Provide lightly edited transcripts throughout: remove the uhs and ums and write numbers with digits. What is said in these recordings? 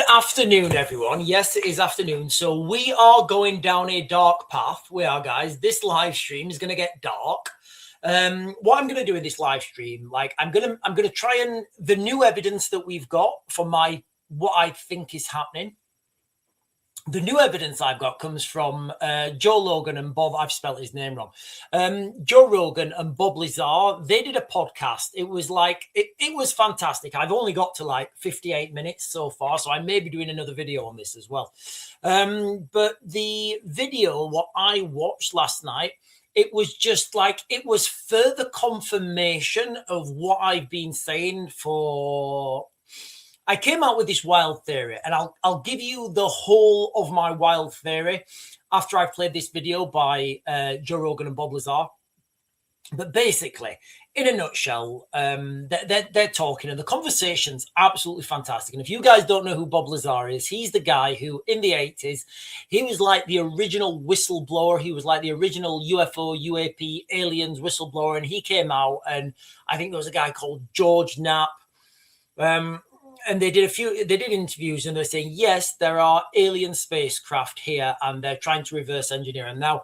afternoon, everyone. Yes, it is afternoon. So we are going down a dark path. We are, guys. This live stream is going to get dark. What I'm going to do in this live stream, like I'm going to try and the new evidence that we've got for what I think is happening. The new evidence I've got comes from Joe Rogan and Bob. I've spelled his name wrong. Joe Rogan and Bob Lazar. They did a podcast. It was like it was fantastic. I've only got to like 58 minutes so far, so I may be doing another video on this as well. But the video, what I watched last night, it was just like it was further confirmation of what I've been saying for. I came out with this wild theory, and I'll give you the whole of my wild theory after I've played this video by Joe Rogan and Bob Lazar. But basically, in a nutshell, they're talking, and the conversation's absolutely fantastic. And if you guys don't know who Bob Lazar is, he's the guy who, in the 80s, he was like the original whistleblower. He was like the original UFO, UAP, aliens whistleblower, and he came out, and I think there was a guy called George Knapp. And they did interviews, and they're saying, yes, there are alien spacecraft here, and they're trying to reverse engineer. And now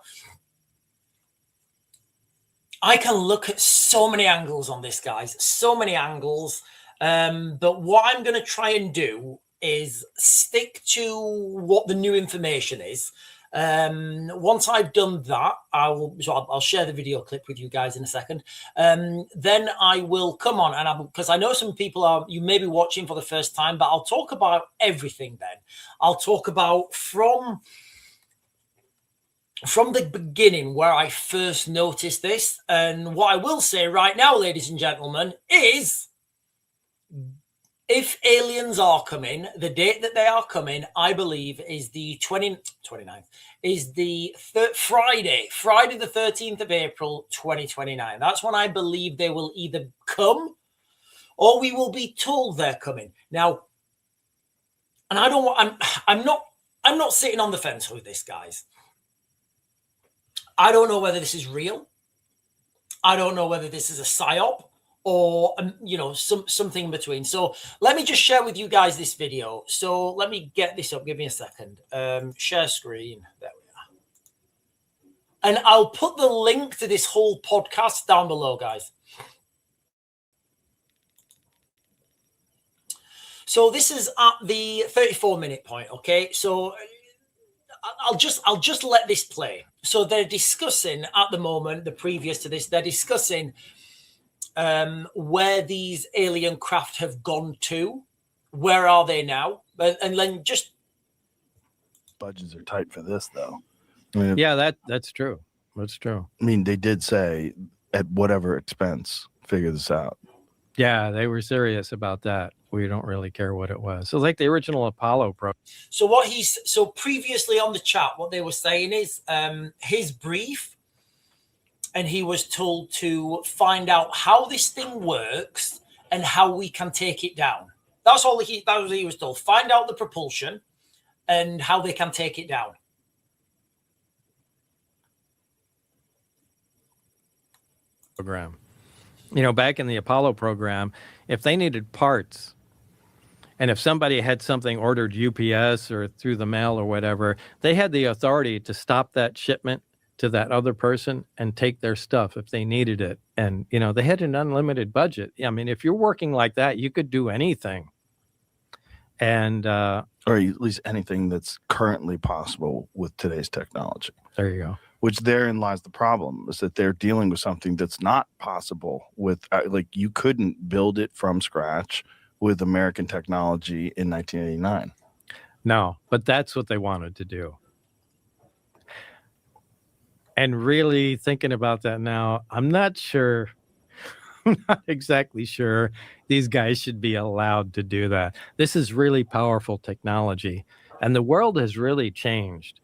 I can look at so many angles on this, guys, so many angles. But what I'm going to try and do is stick to what the new information is. Once I've done that, I'll share the video clip with you guys in a second. Then I will come on, and because I know some people you may be watching for the first time, but I'll talk about everything. Then I'll talk about from the beginning where I first noticed this. And what I will say right now, ladies and gentlemen, is if aliens are coming, the date that they are coming, I believe, is the 29th, is the Friday the 13th of April, 2029. That's when I believe they will either come or we will be told they're coming. Now, and I'm not sitting on the fence with this, guys. I don't know whether this is real. I don't know whether this is a psyop, or something in between. So let me just share with you guys this video. So let me get this up. Give me a second. Share screen. There we are. And I'll put the link to this whole podcast down below, guys. So this is at the 34-minute point. Okay. So I'll just let this play. So they're discussing at the moment, the previous to this, they're discussing where these alien craft have gone to. Where are they now? And then just budgets are tight for this, though. I mean, yeah, that's true. That's true. I mean, they did say at whatever expense, figure this out. Yeah, they were serious about that. We don't really care what it was. So like the original Apollo program. So previously on the chat, what they were saying is his brief. And he was told to find out how this thing works and how we can take it down. That was he was told. Find out the propulsion and how they can take it down. Program. Back in the Apollo program, if they needed parts, and if somebody had something ordered UPS or through the mail or whatever, they had the authority to stop that shipment to that other person and take their stuff if they needed it. And, they had an unlimited budget. I mean, if you're working like that, you could do anything. And, or at least anything that's currently possible with today's technology. There you go. Which therein lies the problem, is that they're dealing with something that's not possible with, you couldn't build it from scratch with American technology in 1989. No, but that's what they wanted to do. And really thinking about that now, I'm not sure. I'm not exactly sure these guys should be allowed to do that. This is really powerful technology, and the world has really changed.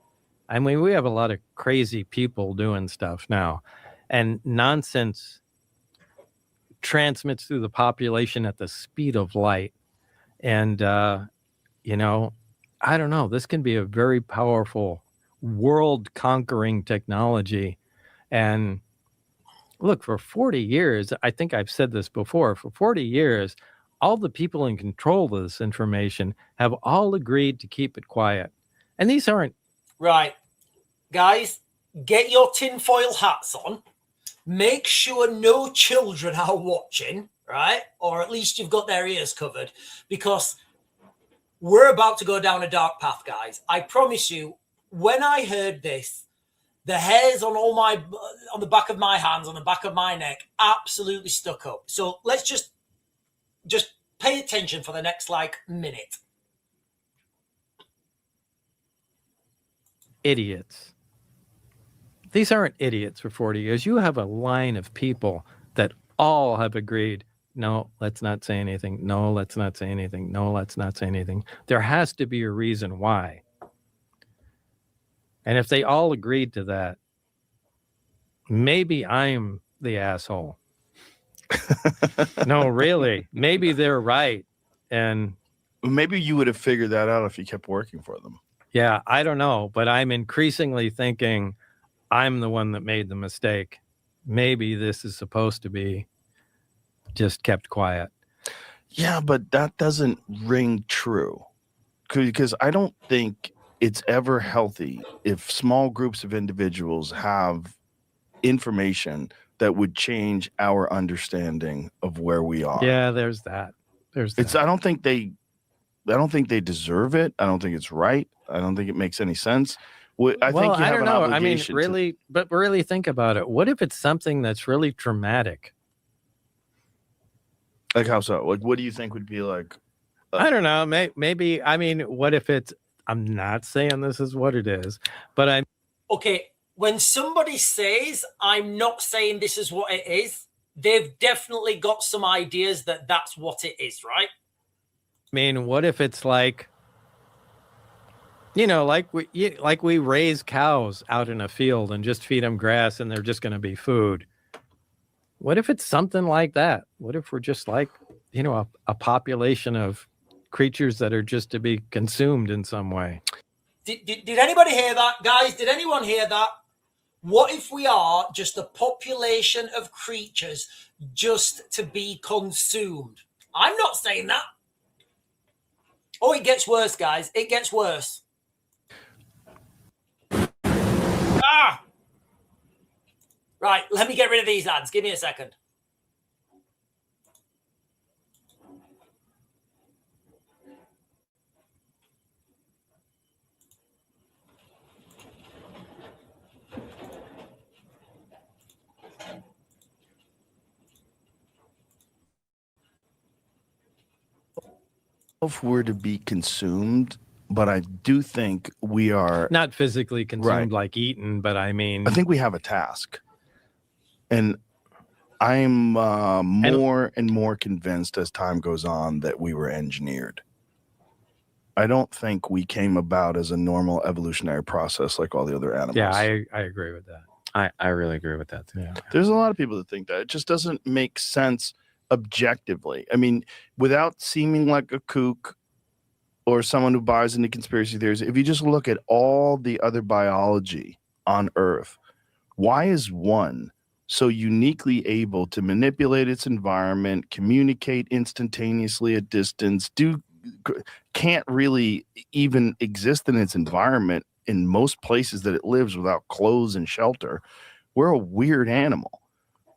I mean, we have a lot of crazy people doing stuff now, and nonsense transmits through the population at the speed of light. And, I don't know, this can be a very powerful world-conquering technology. And look, for 40 years, I think I've said this before, for 40 years, all the people in control of this information have all agreed to keep it quiet. And these aren't... Right. Guys, get your tinfoil hats on. Make sure no children are watching, right? Or at least you've got their ears covered, because we're about to go down a dark path, guys. I promise you, when I heard this, the hairs on the back of my hands, on the back of my neck, absolutely stuck up. So let's just pay attention for the next minute. Idiots. These aren't idiots for 40 years. You have a line of people that all have agreed, no, let's not say anything. No, let's not say anything. No, let's not say anything. There has to be a reason why. And if they all agreed to that, maybe I'm the asshole. No, really. Maybe they're right. And maybe you would have figured that out if you kept working for them. Yeah, I don't know. But I'm increasingly thinking I'm the one that made the mistake. Maybe this is supposed to be just kept quiet. Yeah, but that doesn't ring true. Because I don't think it's ever healthy if small groups of individuals have information that would change our understanding of where we are. Yeah, there's that. I don't think they deserve it. I don't think it's right. I don't think it makes any sense. I think you have an obligation. Really think about it. What if it's something that's really dramatic? Like how so? Like, what do you think would be like? I don't know. Maybe. I mean, what if it's? I'm not saying this is what it is, but I'm okay. When somebody says, "I'm not saying this is what it is," they've definitely got some ideas that that's what it is, right? I mean, what if it's like, like we raise cows out in a field and just feed them grass and they're just going to be food? What if it's something like that? What if we're just like, a population of creatures that are just to be consumed in some way? Did anybody hear that? Guys, did anyone hear that? What if we are just a population of creatures just to be consumed? I'm not saying that. Oh, it gets worse, guys. It gets worse. Ah! Right, let me get rid of these ads. Give me a second. If we're to be consumed, but I do think we are not physically consumed, like eaten, but I mean, I think we have a task, and I'm more and more convinced as time goes on that we were engineered. I don't think we came about as a normal evolutionary process like all the other animals. Yeah, I agree with that. I really agree with that too. Yeah. There's a lot of people that think that. It just doesn't make sense objectively. I mean, without seeming like a kook or someone who buys into conspiracy theories, if you just look at all the other biology on Earth, why is one so uniquely able to manipulate its environment, communicate instantaneously at distance, can't really even exist in its environment in most places that it lives without clothes and shelter? We're a weird animal.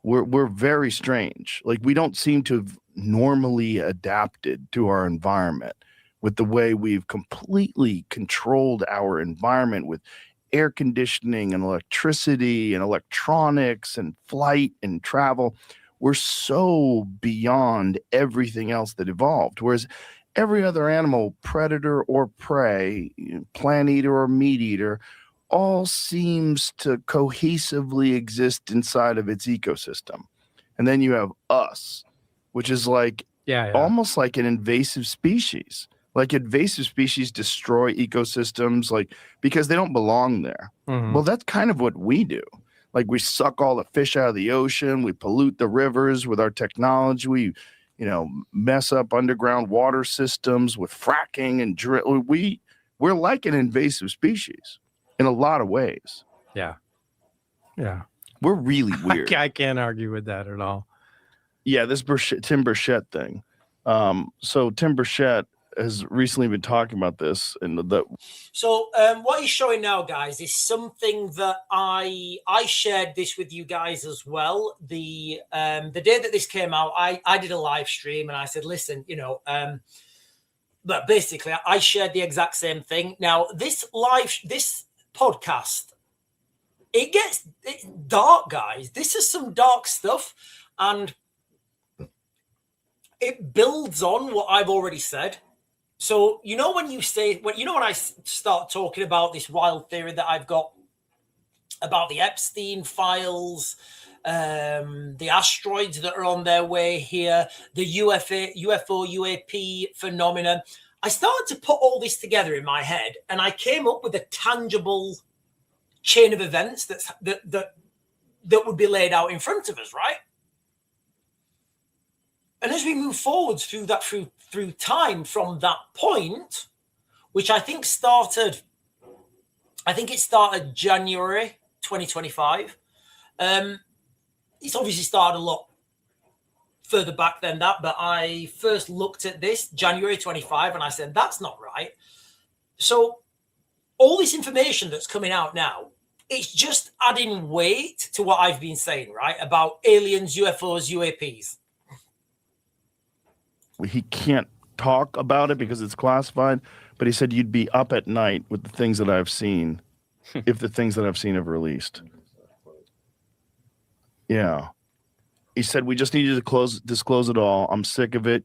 We're very strange. Like, we don't seem to have normally adapted to our environment with the way we've completely controlled our environment with air conditioning and electricity and electronics and flight and travel. We're so beyond everything else that evolved. Whereas every other animal, predator or prey, plant eater or meat eater, all seems to cohesively exist inside of its ecosystem. And then you have us, which is like almost like an invasive species. Like, invasive species destroy ecosystems, like, because they don't belong there. Mm-hmm. Well, that's kind of what we do. Like, we suck all the fish out of the ocean. We pollute the rivers with our technology. We, mess up underground water systems with fracking and drill. We're like an invasive species in a lot of ways. Yeah. We're really weird. I can't argue with that at all. Yeah, this Tim Burchett thing. So Tim Burchett has recently been talking about this, and so what he's showing now, guys, is something that I shared this with you guys as well. The day that this came out, I did a live stream and I said, listen, but basically I shared the exact same thing. Now this podcast, it's dark, guys. This is some dark stuff, and it builds on what I've already said. So, when I start talking about this wild theory that I've got about the Epstein files, the asteroids that are on their way here, the UFO, UAP phenomenon, I started to put all this together in my head, and I came up with a tangible chain of events that would be laid out in front of us, right? And as we move forwards through time from that point, which I think started January 2025. It's obviously started a lot further back than that, but I first looked at this January 25 and I said, that's not right. So all this information that's coming out now, it's just adding weight to what I've been saying, right? About aliens, UFOs, UAPs. He can't talk about it because it's classified, but he said you'd be up at night with the things that I've seen if the things that I've seen have released. Yeah. He said, we just need you to disclose it all. I'm sick of it.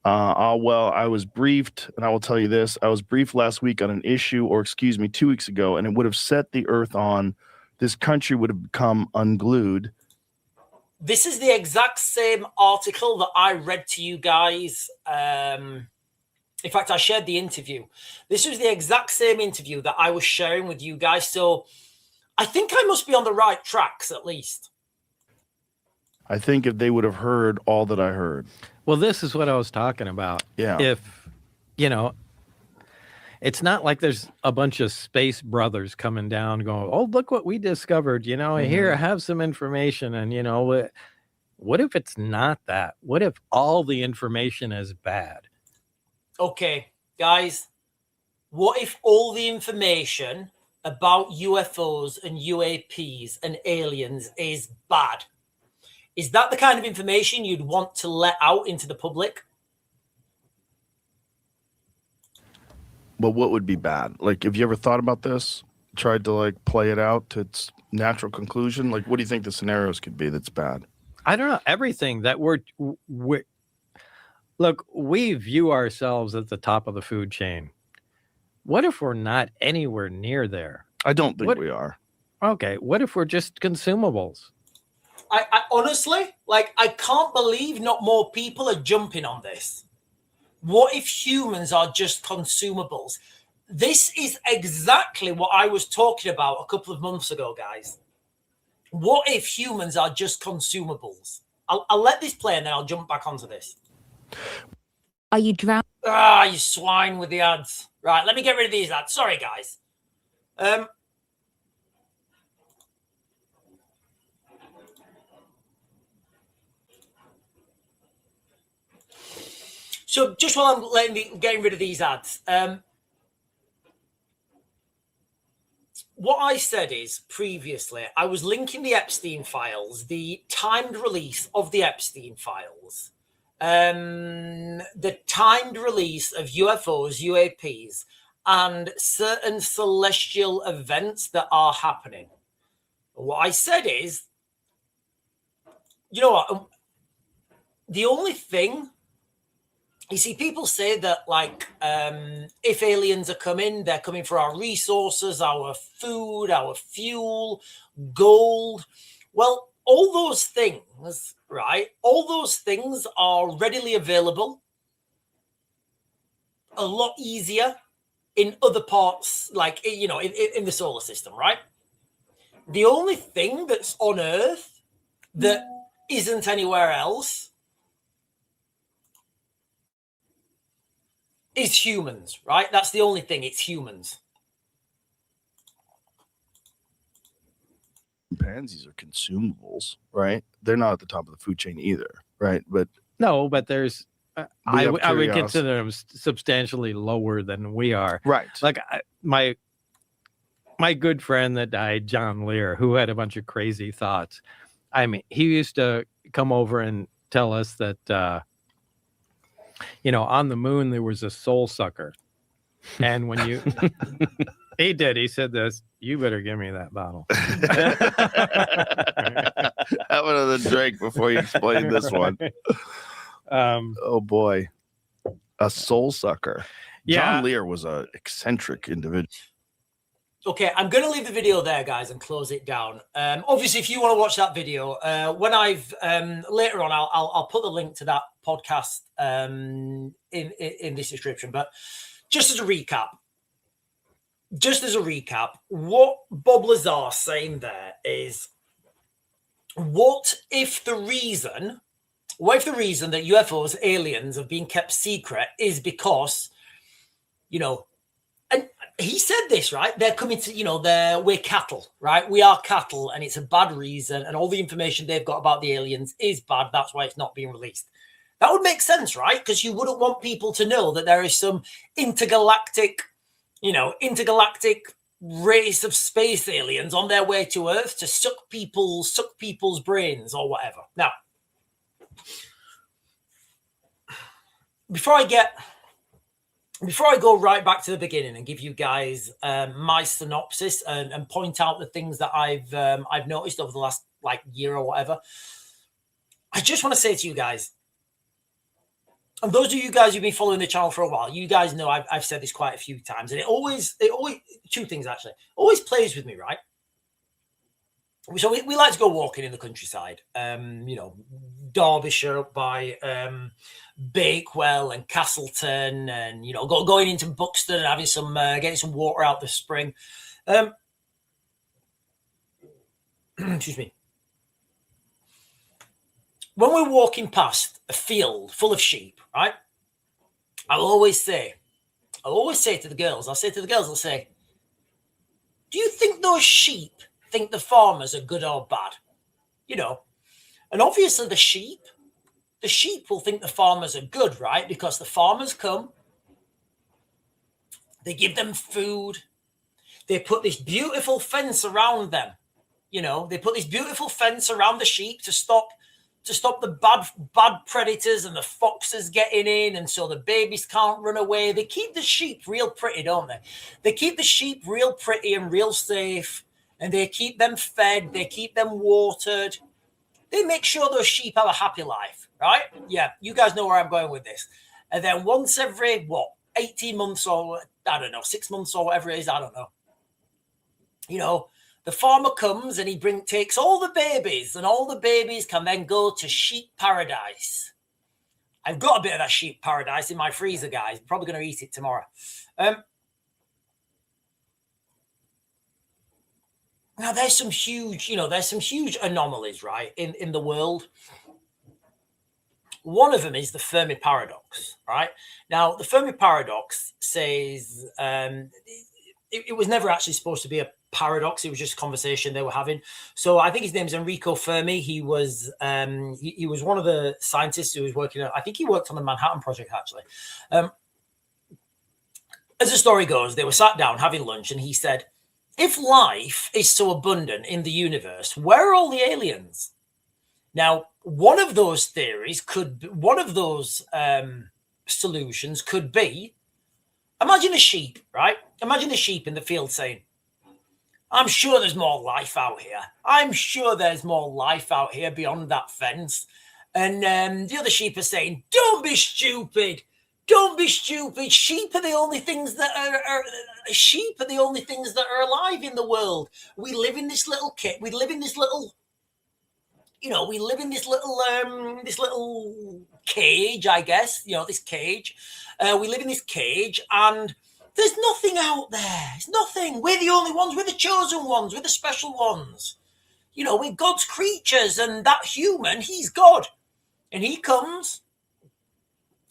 Well, I was briefed, and I will tell you this. I was briefed last week on an issue, 2 weeks ago, and it would have set the earth on. This country would have become unglued. This is the exact same article that I read to you guys. In fact, I shared the interview. This was the exact same interview that I was sharing with you guys. So I think I must be on the right tracks, at least. I think if they would have heard all that I heard. Well, this is what I was talking about. Yeah. If, it's not like there's a bunch of space brothers coming down going, oh, look what we discovered, here, I have some information. And, what if it's not that? What if all the information is bad? Okay, guys, what if all the information about UFOs and UAPs and aliens is bad? Is that the kind of information you'd want to let out into the public? But what would be bad? Like, have you ever thought about this? Tried to play it out to its natural conclusion? Like, what do you think the scenarios could be that's bad? I don't know. Everything that look, we view ourselves at the top of the food chain. What if we're not anywhere near there? I don't think we are. Okay. What if we're just consumables? I honestly, I can't believe not more people are jumping on this. What if humans are just consumables? This is exactly what I was talking about a couple of months ago, guys. What if humans are just consumables? I'll let this play and then I'll jump back onto this. Are you drowned? Ah, you swine with the ads. Right, let me get rid of these ads. Sorry, guys. So just while I'm getting rid of these ads, what I said is previously, I was linking the Epstein files, the timed release of the Epstein files, the timed release of UFOs, UAPs, and certain celestial events that are happening. What I said is, you know what? The only thing, you see, people say that, if aliens are coming, they're coming for our resources, our food, our fuel, gold. Well, all those things, right? All those things are readily available, a lot easier in other parts, in the solar system, right? The only thing that's on Earth that isn't anywhere else is humans, right? That's the only thing. It's humans. Chimpanzees are consumables, right? They're not at the top of the food chain either, right? But no, but there's I have would curiosity. consider them substantially lower than we are. Right. Like my good friend that died, John Lear, who had a bunch of crazy thoughts. I mean, he used to come over and tell us that, on the moon there was a soul sucker, and when you, he said this, you better give me that bottle. Have another drink before you explain this one. Oh boy, a soul sucker. Yeah. John Lear was an eccentric individual. Okay, I'm going to leave the video there, guys, and close it down. Obviously, if you want to watch that video, when I've later on, I'll put the link to that podcast in this description. But just as a recap, what Bob Lazar saying there is, what if the reason that UFOs, aliens, have been kept secret is because, and he said this, right? They're coming to, we're cattle, right? We are cattle, and it's a bad reason, and all the information they've got about the aliens is bad. That's why it's not being released. That would make sense, right? Because you wouldn't want people to know that there is some intergalactic race of space aliens on their way to Earth to suck people's brains or whatever. Now, before I go right back to the beginning and give you guys my synopsis and point out the things that I've noticed over the last year or whatever, I just want to say to you guys, and those of you guys who've been following the channel for a while, you guys know I've said this quite a few times, and it always two things actually always plays with me, right? So we like to go walking in the countryside, Derbyshire up by Bakewell and Castleton, and going into Buxton and having some getting some water out the spring. Excuse me. When we're walking past a field full of sheep, right? I'll always say to the girls, I'll say, do you think those sheep think the farmers are good or bad? And obviously the sheep will think the farmers are good, right? Because the farmers come, they give them food, they put this beautiful fence around them. They put this beautiful fence around the sheep to stop the bad predators and the foxes getting in, and so the babies can't run away. They keep the sheep real pretty, don't they? They keep the sheep real pretty and real safe, and they keep them fed, they keep them watered. They make sure those sheep have a happy life, right? Yeah, you guys know where I'm going with this. And then once every, 18 months or, 6 months or whatever it is, I don't know. The farmer comes and he takes all the babies, and all the babies can then go to sheep paradise. I've got a bit of that sheep paradise in my freezer, guys. I'm probably going to eat it tomorrow. Now, there's some huge anomalies, right, in the world. One of them is the Fermi paradox, right? Now, the Fermi paradox says it was never actually supposed to be a paradox. It was just a conversation they were having. So I think his name is Enrico Fermi. He was he was one of the scientists who was working on, I think he worked on the Manhattan Project, actually. As the story goes, they were sat down having lunch, and he said, if life is so abundant in the universe, where are all the aliens? Now, one of those solutions could be, imagine a sheep, right? Imagine a sheep in the field saying, I'm sure there's more life out here. I'm sure there's more life out here beyond that fence. And the other sheep are saying, don't be stupid. Don't be stupid. Sheep are the only things that are alive in the world. We live in this little kit. We live in this little cage, I guess. This cage. We live in this cage, and there's nothing out there. It's nothing. We're the only ones. We're the chosen ones. We're the special ones. We're God's creatures, and that human, he's God. And he comes,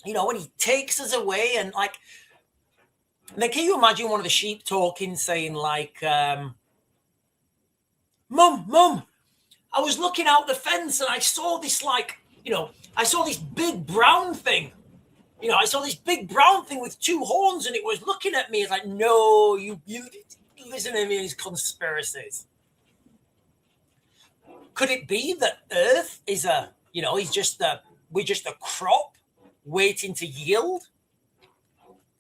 and he takes us away, and then can you imagine one of the sheep talking, saying Mum, I was looking out the fence and I saw this I saw this big brown thing. You know, I saw this big brown thing with 2 horns and it was looking at me. It's like, no, you listen to me and his conspiracies. Could it be that Earth is we're just a crop waiting to yield?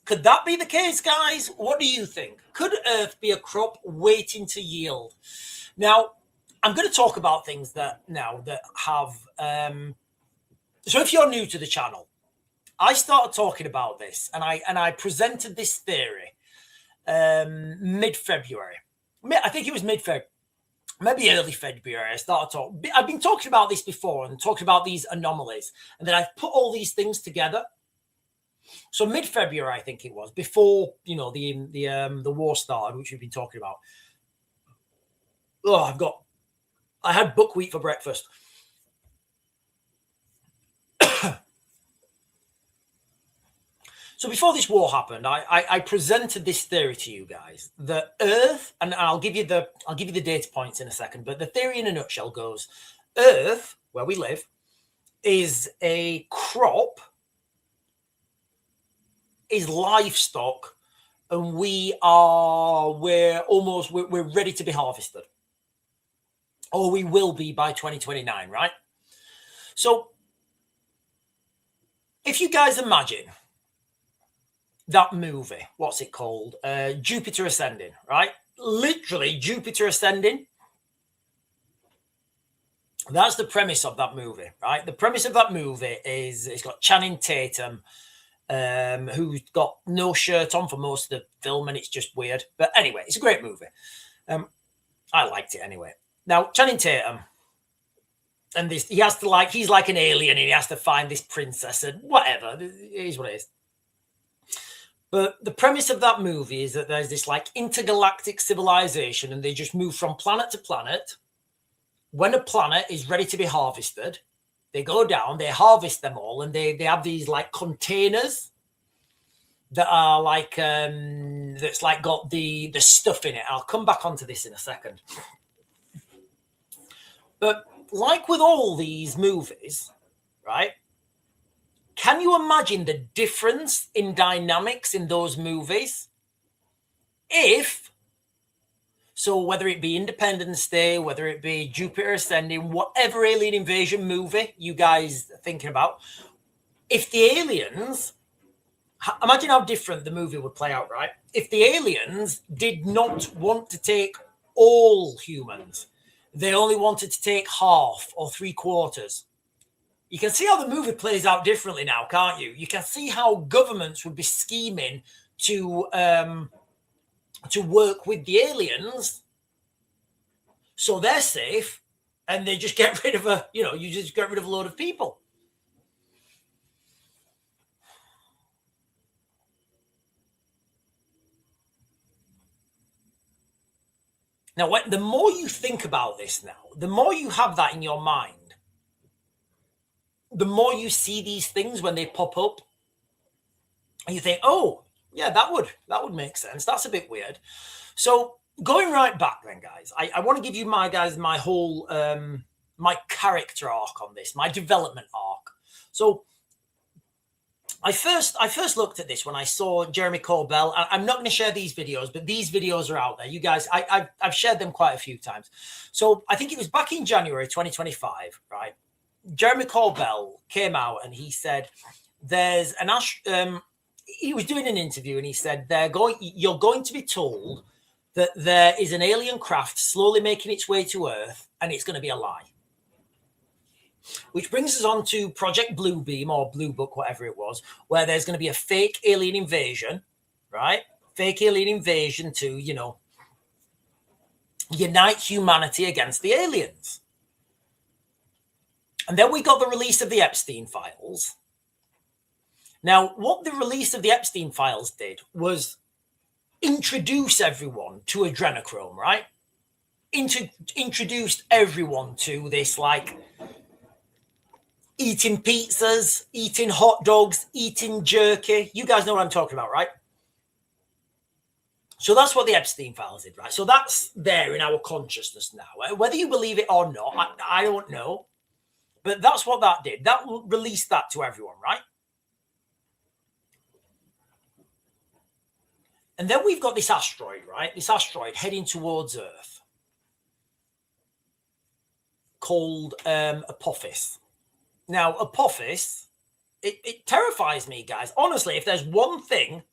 Could that be the case, guys? What do you think? Could Earth be a crop waiting to yield? Now, I'm going to talk about things that have. So, if you're new to the channel, I started talking about this, and I presented this theory mid-February. I think it was mid-February, maybe early February. I've been talking about this before and talking about these anomalies, and then I've put all these things together. So mid-February, I think it was, before the war started, which we've been talking about. Oh, I had buckwheat for breakfast. So before this war happened, I presented this theory to you guys that Earth, and I'll give you the data points in a second, but the theory in a nutshell goes: Earth, where we live, is a crop, is livestock, and we're ready to be harvested, or we will be by 2029, right? So if you guys imagine that movie, what's it called? Jupiter Ascending, right? Literally Jupiter Ascending. That's the premise of that movie, right? The premise of that movie is it's got Channing Tatum, who's got no shirt on for most of the film, and it's just weird. But anyway, it's a great movie. I liked it anyway. Now, Channing Tatum, and he's like an alien, and he has to find this princess, and whatever. It is what it is. But the premise of that movie is that there's this like intergalactic civilization, and they just move from planet to planet. When a planet is ready to be harvested, they go down, they harvest them all, and they have these like containers that are like that's like got the stuff in it. I'll come back onto this in a second. But like with all these movies, right? Can you imagine the difference in dynamics in those movies? Whether it be Independence Day, whether it be Jupiter Ascending, whatever alien invasion movie you guys are thinking about, if the aliens, imagine how different the movie would play out, right? If the aliens did not want to take all humans, they only wanted to take half or 3/4. You can see how the movie plays out differently now, can't you? You can see how governments would be scheming to work with the aliens so they're safe, and they just get rid of you just get rid of a load of people. Now, the more you think about this now, the more you have that in your mind, the more you see these things when they pop up, and you think, oh, yeah, that would make sense. That's a bit weird. So going right back then, guys, I want to give you my whole my character arc on this, my development arc. So I first looked at this when I saw Jeremy Corbell. I'm not going to share these videos, but these videos are out there. You guys, I've shared them quite a few times. So I think it was back in January 2025, right? Jeremy Corbell came out and he said, "There's an he was doing an interview and he said, you're going to be told that there is an alien craft slowly making its way to Earth, and it's going to be a lie." Which brings us on to Project Bluebeam or Blue Book, whatever it was, where there's going to be a fake alien invasion, right? Fake alien invasion to, unite humanity against the aliens. And then we got the release of the Epstein files. Now, what the release of the Epstein files did was introduce everyone to adrenochrome, right? Introduced everyone to this, like, eating pizzas, eating hot dogs, eating jerky. You guys know what I'm talking about, right? So that's what the Epstein files did, right? So that's there in our consciousness now. Whether you believe it or not, I don't know. But that's what that did. That released that to everyone, right? And then we've got this asteroid, right? This asteroid heading towards Earth called Apophis. Now, Apophis, it terrifies me, guys. Honestly, if there's one thing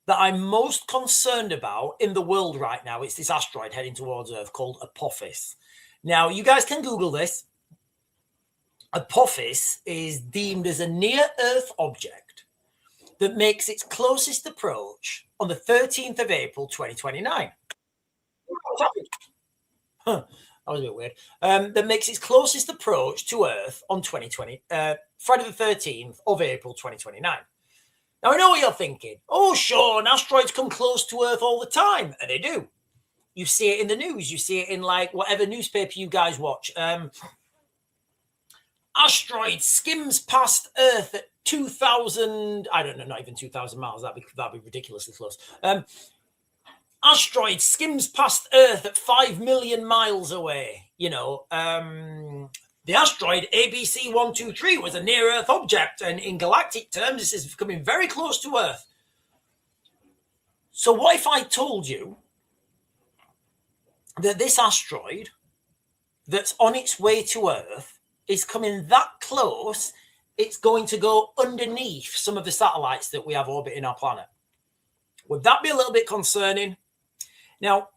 that I'm most concerned about in the world right now, it's this asteroid heading towards Earth called Apophis. Now, you guys can Google this. Apophis is deemed as a near-Earth object that makes its closest approach on the 13th of April, 2029. What's happened? Huh, that was a bit weird. That makes its closest approach to Earth on Friday the 13th of April, 2029. Now, I know what you're thinking. Oh, Sean, asteroids come close to Earth all the time. And they do. You see it in the news. You see it in, like, whatever newspaper you guys watch. Asteroid skims past Earth at 2,000... I don't know, not even 2,000 miles. That'd be ridiculously close. Asteroid skims past Earth at 5 million miles away. You know, the asteroid ABC-123 was a near-Earth object, and in galactic terms, this is coming very close to Earth. So what if I told you that this asteroid that's on its way to Earth is coming that close, it's going to go underneath some of the satellites that we have orbiting our planet? Would that be a little bit concerning? Now,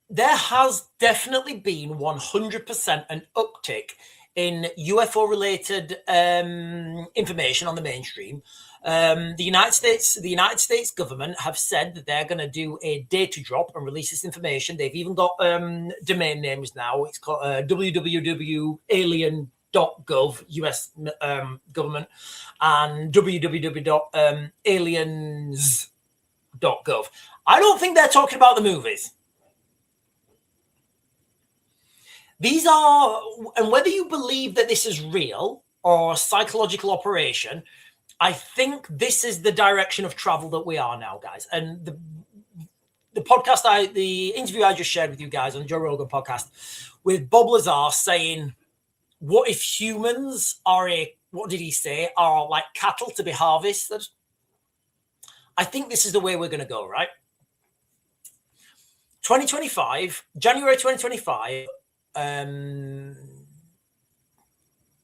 there has definitely been 100% an uptick in UFO-related information on the mainstream. The United States government have said that they're going to do a data drop and release this information. They've even got domain names now. It's called www.alien.gov, US government, and www.aliens.gov. I don't think they're talking about the movies. These are, and whether you believe that this is real or a psychological operation, I think this is the direction of travel that we are now, guys. And the interview I just shared with you guys on the Joe Rogan podcast with Bob Lazar saying, what if humans are what did he say, are like cattle to be harvested? I think this is the way we're going to go, right? 2025, January 2025,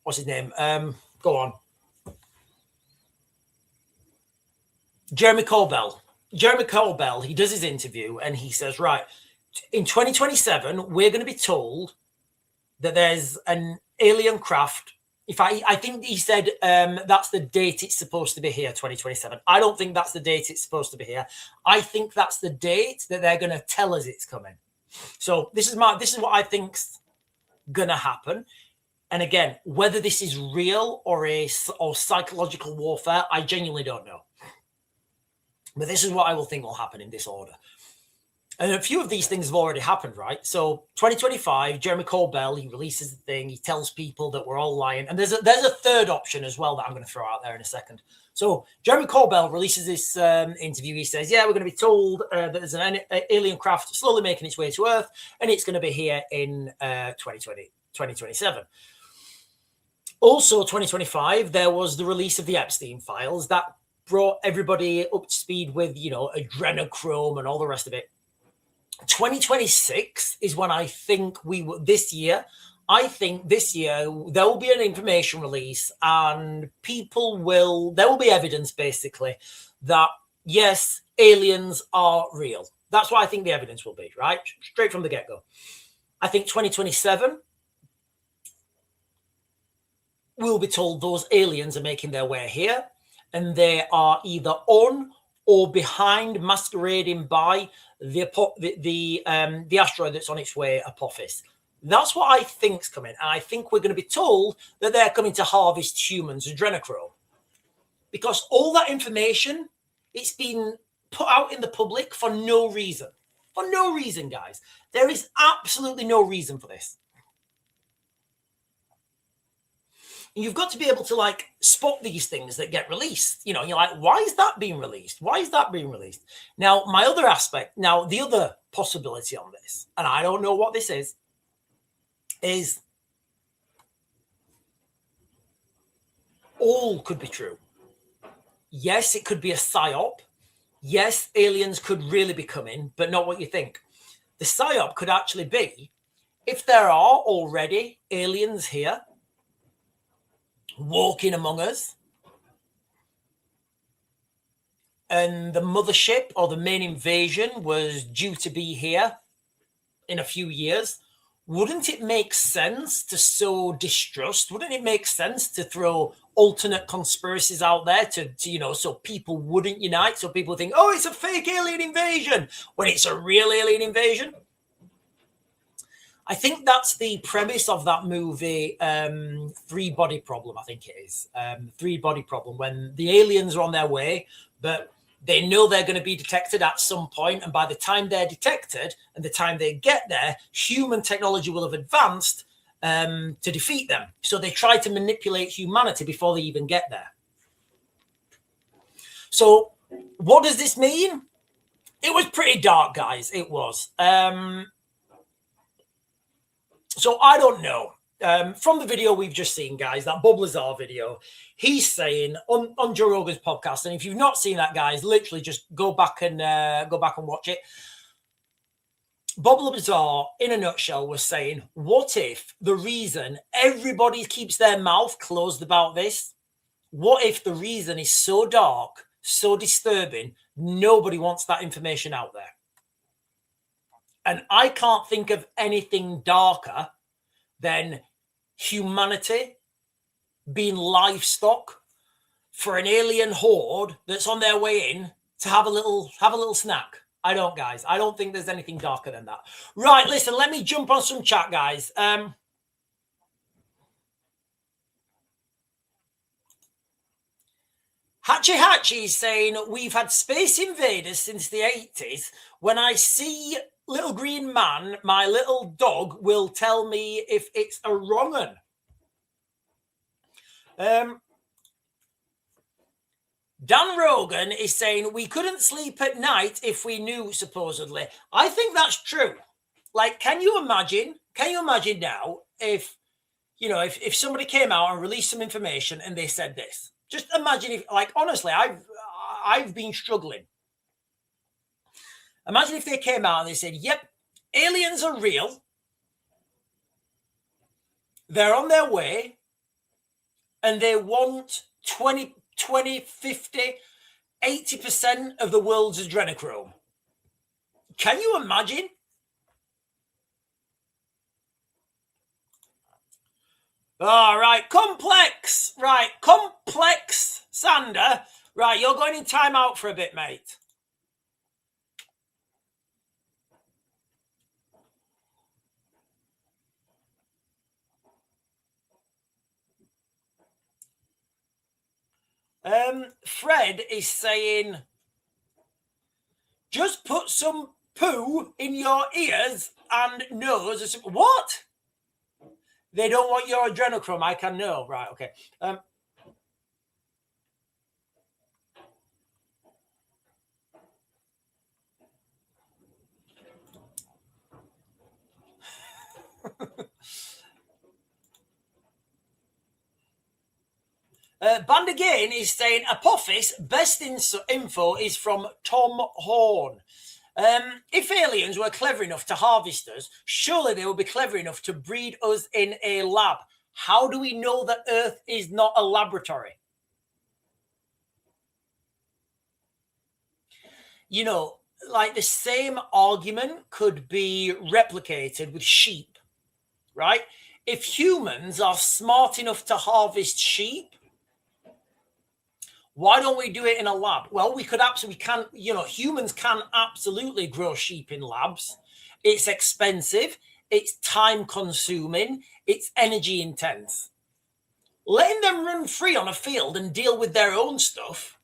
what's his name? Go on. Jeremy Corbell, he does his interview and he says, right, in 2027, we're going to be told that there's an alien craft. I think he said that's the date it's supposed to be here, 2027. I don't think that's the date it's supposed to be here. I think that's the date that they're going to tell us it's coming. So this is what I think's going to happen. And again, whether this is real or psychological warfare, I genuinely don't know. But this is what I will think will happen in this order. And a few of these things have already happened, right? So 2025, Jeremy Corbell, he releases the thing. He tells people that we're all lying. And there's a third option as well that I'm going to throw out there in a second. So Jeremy Corbell releases this interview. He says, yeah, we're going to be told that there's an alien craft slowly making its way to Earth, and it's going to be here in 2027. Also, 2025, there was the release of the Epstein files that brought everybody up to speed with, adrenochrome and all the rest of it. 2026 is when I think this year there will be an information release, and there will be evidence basically that yes, aliens are real. That's what I think the evidence will be, right? Straight from the get-go. I think 2027 we'll be told those aliens are making their way here, and they are either on or behind, masquerading by the asteroid that's on its way, Apophis. That's what I think's coming. And I think we're going to be told that they're coming to harvest humans, adrenochrome. Because all that information, it's been put out in the public for no reason. For no reason, guys. There is absolutely no reason for this. And you've got to be able to spot these things that get released. You're like, why is that being released? Why is that being released? Now, the other possibility on this, and I don't know what this is all could be true. Yes, it could be a psyop. Yes, aliens could really be coming, but not what you think. The psyop could actually be if there are already aliens here walking among us, and the mothership or the main invasion was due to be here in a few years. Wouldn't it make sense to sow distrust? Wouldn't it make sense to throw alternate conspiracies out there to so people wouldn't unite, so people think, oh, it's a fake alien invasion when it's a real alien invasion? I think that's the premise of that movie, Three Body Problem, I think it is. Three Body Problem, when the aliens are on their way, but they know they're going to be detected at some point, and by the time they're detected and the time they get there, human technology will have advanced to defeat them. So they try to manipulate humanity before they even get there. So what does this mean? It was pretty dark, guys. It was. So I don't know. From the video we've just seen, guys, that Bob Lazar video, he's saying on Joe Rogan's podcast, and if you've not seen that, guys, literally just go back and watch it. Bob Lazar, in a nutshell, was saying, what if the reason everybody keeps their mouth closed about this, what if the reason is so dark, so disturbing, nobody wants that information out there? And I can't think of anything darker than humanity being livestock for an alien horde that's on their way in to have a little snack. I don't, guys. I don't think there's anything darker than that. Right, listen, let me jump on some chat, guys. Hatchy is saying, we've had space invaders since the 80s. When I see little green man, my little dog will tell me if it's a wrong un. Dan Rogan is saying, we couldn't sleep at night if we knew, supposedly. I think that's true. Like, can you imagine now if somebody came out and released some information and they said this? Just imagine if, like, honestly, I've been struggling. Imagine if they came out and they said, yep, aliens are real. They're on their way. And they want 20, 50, 80% of the world's adrenochrome. Can you imagine? All right, complex. Right, complex, Sander. Right, you're going in timeout for a bit, mate. Fred is saying, just put some poo in your ears and nose. What? They don't want your adrenochrome. I can know. Right, okay. Band again is saying, Apophis, best info is from Tom Horn. If aliens were clever enough to harvest us, surely they would be clever enough to breed us in a lab. How do we know that Earth is not a laboratory? You know, like the same argument could be replicated with sheep, right? If humans are smart enough to harvest sheep, why don't we do it in a lab? Well, we could absolutely humans can absolutely grow sheep in labs. It's expensive. It's time consuming. It's energy intense. Letting them run free on a field and deal with their own stuff,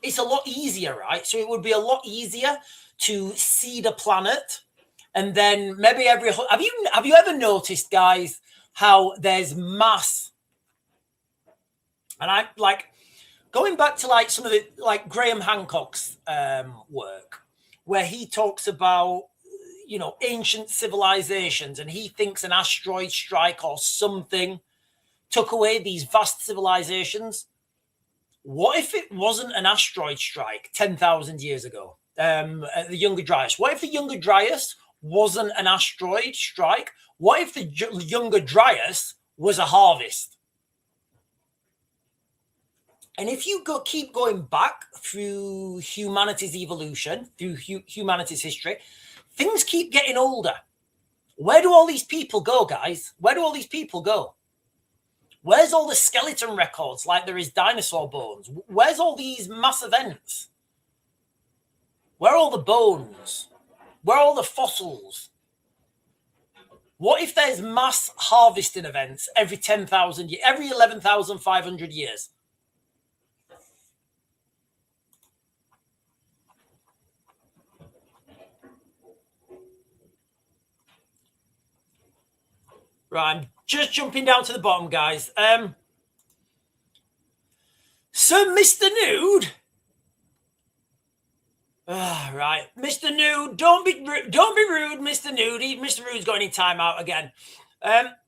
it's a lot easier, right? So it would be a lot easier to seed a planet. And then maybe have you ever noticed, guys, how there's mass, and I like going back to like some of the like Graham Hancock's work, where he talks about ancient civilizations, and he thinks an asteroid strike or something took away these vast civilizations? What if it wasn't an asteroid strike 10,000 years ago? The Younger Dryas. What if the Younger Dryas wasn't an asteroid strike? What if the Younger Dryas was a harvest? And if you keep going back through humanity's evolution, through humanity's history, things keep getting older. Where do all these people go, guys? Where do all these people go? Where's all the skeleton records like there is dinosaur bones? Where's all these mass events? Where are all the bones? Where are all the fossils? What if there's mass harvesting events every 10,000 years, every 11,500 years? Right, I'm just jumping down to the bottom, guys. So, Mr. Nude. Right, Mr. Nude, don't be rude, Mr. Nude. Mr. Nude's going in timeout again.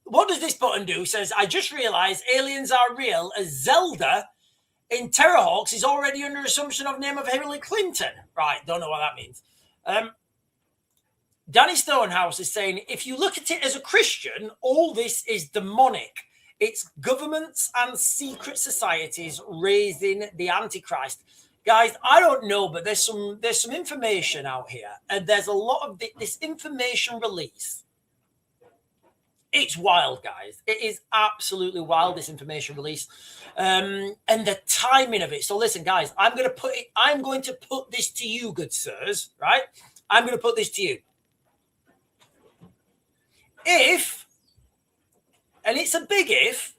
What does this button do? It says, I just realized aliens are real as Zelda in Terrorhawks is already under assumption of name of Hillary Clinton. Right, don't know what that means. Danny Stonehouse is saying, if you look at it as a Christian, all this is demonic. It's governments and secret societies raising the Antichrist. Guys, I don't know, but there's some information out here, and there's a lot of this information release. It's wild, guys. It is absolutely wild, this information release, and the timing of it. So listen, guys, I'm going to put this to you, good sirs. Right? I'm going to put this to you. If, and it's a big if,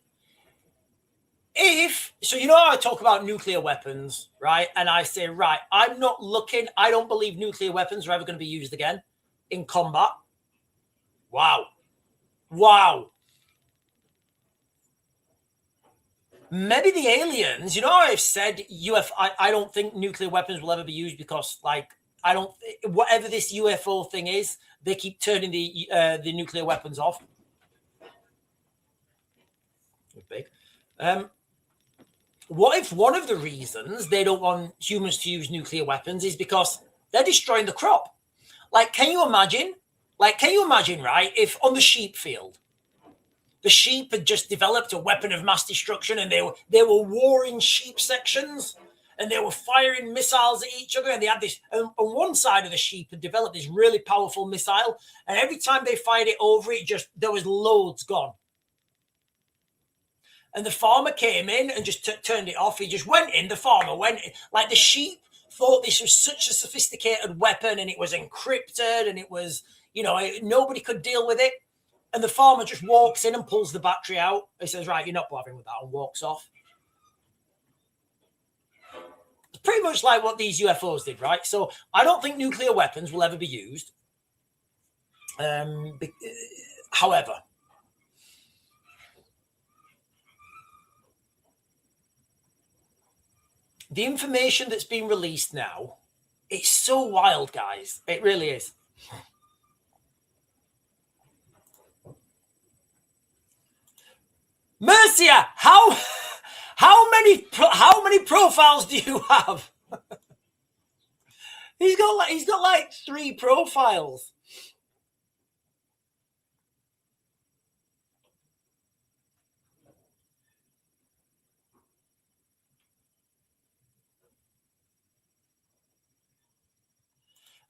so you know how I talk about nuclear weapons, right? And I say, right, I don't believe nuclear weapons are ever going to be used again in combat. Wow. Maybe the aliens, you know how I've said I don't think nuclear weapons will ever be used because, like, whatever this UFO thing is, they keep turning the nuclear weapons off. Big. What if one of the reasons they don't want humans to use nuclear weapons is because they're destroying the crop? Like, can you imagine, right, if on the sheep field, the sheep had just developed a weapon of mass destruction and they were warring sheep sections and they were firing missiles at each other, and they had this, on one side of the sheep had developed this really powerful missile, and every time they fired it over it, there was loads gone. And the farmer came in and just turned it off. He just went in, the farmer went in. Like, the sheep thought this was such a sophisticated weapon and it was encrypted and it was, nobody could deal with it. And the farmer just walks in and pulls the battery out. He says, right, you're not bothering with that, and walks off. It's pretty much like what these UFOs did, right? So I don't think nuclear weapons will ever be used. However, the information that's been released now, it's so wild, guys. It really is. Mercia, how many profiles do you have? He's got like 3 profiles.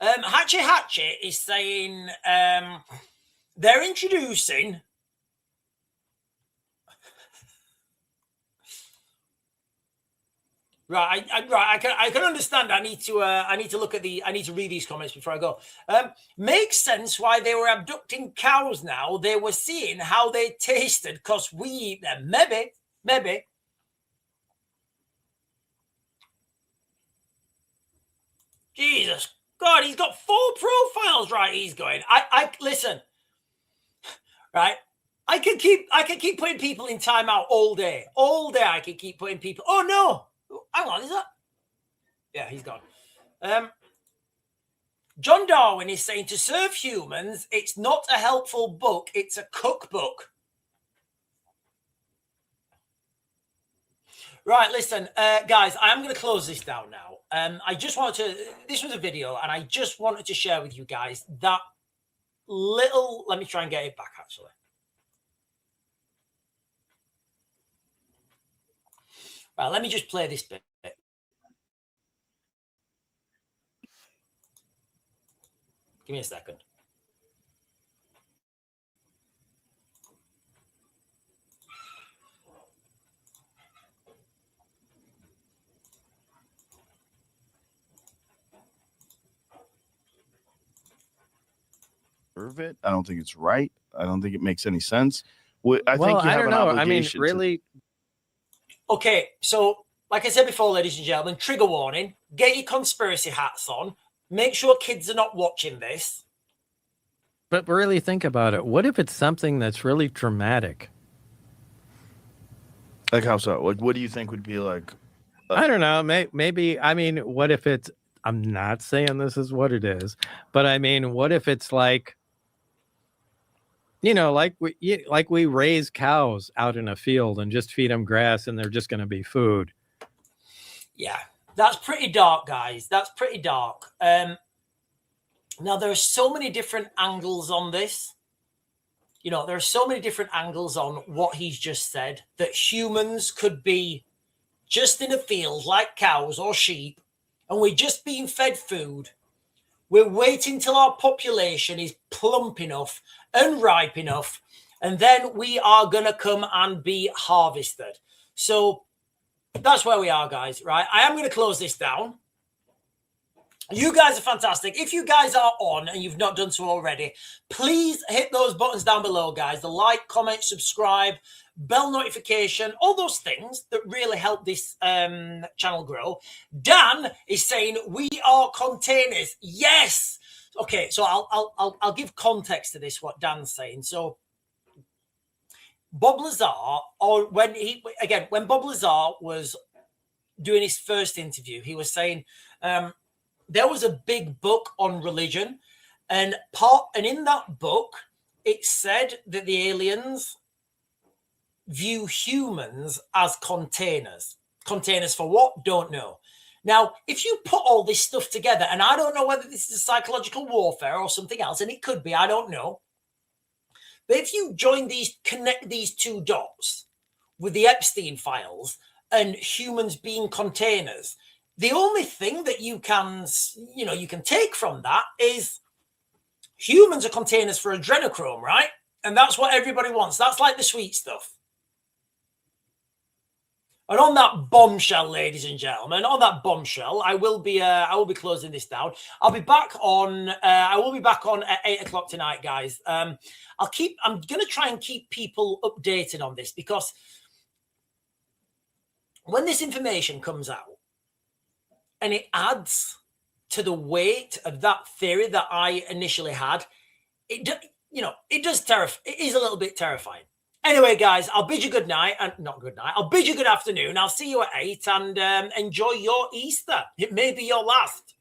Hatchet is saying they're introducing. Right, I can understand. I need to look at I need to read these comments before I go. Makes sense why they were abducting cows now. They were seeing how they tasted because we eat them. Maybe. Jesus God, he's got 4 profiles, right? He's going. I listen. Right? I can keep putting people in timeout all day. All day I can keep putting people. Oh no. Hang on, is that? Yeah, he's gone. John Darwin is saying to serve humans, it's not a helpful book, it's a cookbook. Right, listen, guys, I'm going to close this down now. I just wanted to, this was a video, and I just wanted to share with you guys that little, let me try and get it back, actually. Right, let me just play this bit. Give me a second. It. I don't think it's right. I don't think it makes any sense. I think you I have don't an know. I mean, obligation really. Okay, so like I said before, ladies and gentlemen, trigger warning. Get your conspiracy hats on. Make sure kids are not watching this. But really think about it. What if it's something that's really traumatic? Like how so? Like, what do you think would be like? I don't know. Maybe. I mean, what if it's? I'm not saying this is what it is, but I mean, what if it's like, like we raise cows out in a field and just feed them grass, and they're just going to be food. Yeah, that's pretty dark, guys. That's pretty dark. Now, there are so many different angles on this. There are so many different angles on what he's just said, that humans could be just in a field like cows or sheep, and we're just being fed food. We're waiting till our population is plump enough and ripe enough, and then we are going to come and be harvested. So that's where we are, guys, right? I am going to close this down. You guys are fantastic. If you guys are on and you've not done so already, please hit those buttons down below, guys. The like, comment, subscribe, bell notification, all those things that really help this channel grow. Dan is saying we are containers. Yes. Okay, so I'll give context to this, what Dan's saying. So Bob Lazar, or when Bob Lazar was doing his first interview, he was saying there was a big book on religion, and in that book it said that the aliens view humans as containers. Containers for what? Don't know. Now, if you put all this stuff together, and I don't know whether this is a psychological warfare or something else, and it could be, I don't know. But if you connect these two dots with the Epstein files and humans being containers, the only thing that you can take from that is humans are containers for adrenochrome, right? And that's what everybody wants. That's like the sweet stuff. And on that bombshell, ladies and gentlemen, on that bombshell, I will be closing this down. I will be back on at 8 o'clock tonight, guys. I'm going to try and keep people updated on this, because when this information comes out and it adds to the weight of that theory that I initially had, it does terrify. It is a little bit terrifying. Anyway, guys, I'll bid you good night, and not good night. I'll bid you good afternoon. I'll see you at 8, and enjoy your Easter. It may be your last.